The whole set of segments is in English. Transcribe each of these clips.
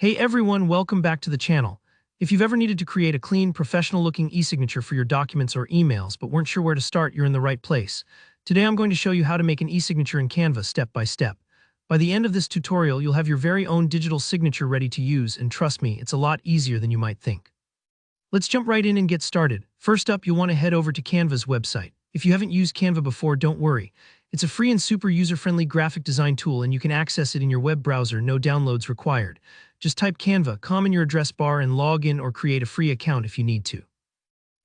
Hey everyone, welcome back to the channel. If you've ever needed to create a clean, professional-looking e-signature for your documents or emails but weren't sure where to start, you're in the right place. Today I'm going to show you how to make an e-signature in Canva step by step. By the end of this tutorial, you'll have your very own digital signature ready to use, and trust me, it's a lot easier than you might think. Let's jump right in and get started. First up, you'll want to head over to Canva's website. If you haven't used Canva before, don't worry. It's a free and super user-friendly graphic design tool, and you can access it in your web browser, no downloads required. Just type Canva in your address bar and log in or create a free account if you need to.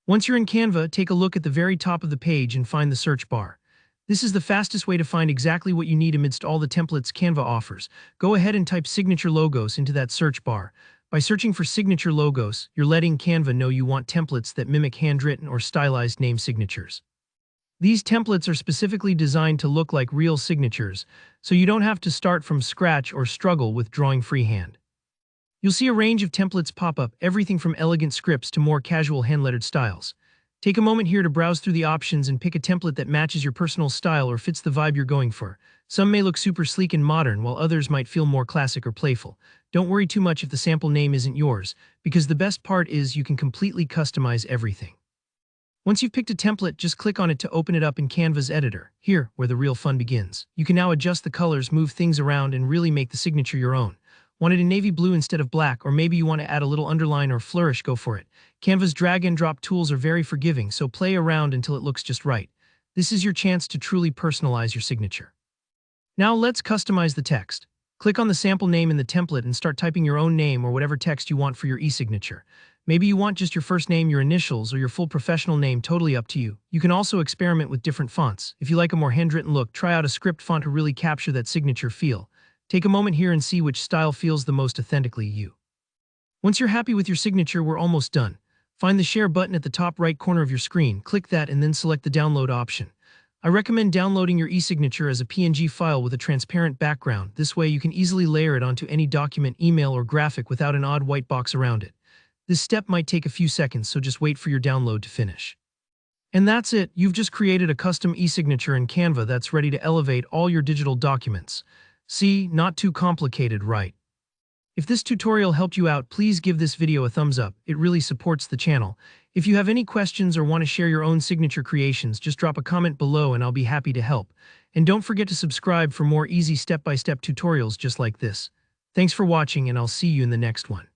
Once you're in Canva, take a look at the very top of the page and find the search bar. This is the fastest way to find exactly what you need amidst all the templates Canva offers. Go ahead and type signature logos into that search bar. By searching for signature logos, you're letting Canva know you want templates that mimic handwritten or stylized name signatures. These templates are specifically designed to look like real signatures, so you don't have to start from scratch or struggle with drawing freehand. You'll see a range of templates pop up, everything from elegant scripts to more casual hand-lettered styles. Take a moment here to browse through the options and pick a template that matches your personal style or fits the vibe you're going for. Some may look super sleek and modern, while others might feel more classic or playful. Don't worry too much if the sample name isn't yours, because the best part is you can completely customize everything. Once you've picked a template, just click on it to open it up in Canva's editor. Here, where the real fun begins. You can now adjust the colors, move things around, and really make the signature your own. Want it in navy blue instead of black, or maybe you want to add a little underline or flourish, go for it. Canva's drag and drop tools are very forgiving, so play around until it looks just right. This is your chance to truly personalize your signature. Now let's customize the text. Click on the sample name in the template and start typing your own name or whatever text you want for your e-signature. Maybe you want just your first name, your initials, or your full professional name, totally up to you. You can also experiment with different fonts. If you like a more handwritten look, try out a script font to really capture that signature feel. Take a moment here and see which style feels the most authentically you. Once you're happy with your signature, we're almost done. Find the share button at the top right corner of your screen, click that, and then select the download option. I recommend downloading your e-signature as a PNG file with a transparent background. This way you can easily layer it onto any document, email, or graphic without an odd white box around it. This step might take a few seconds, so just wait for your download to finish. And that's it, you've just created a custom e-signature in Canva that's ready to elevate all your digital documents. See, not too complicated, right? If this tutorial helped you out, please give this video a thumbs up. It really supports the channel. If you have any questions or want to share your own signature creations, just drop a comment below and I'll be happy to help. And don't forget to subscribe for more easy step-by-step tutorials just like this. Thanks for watching, and I'll see you in the next one.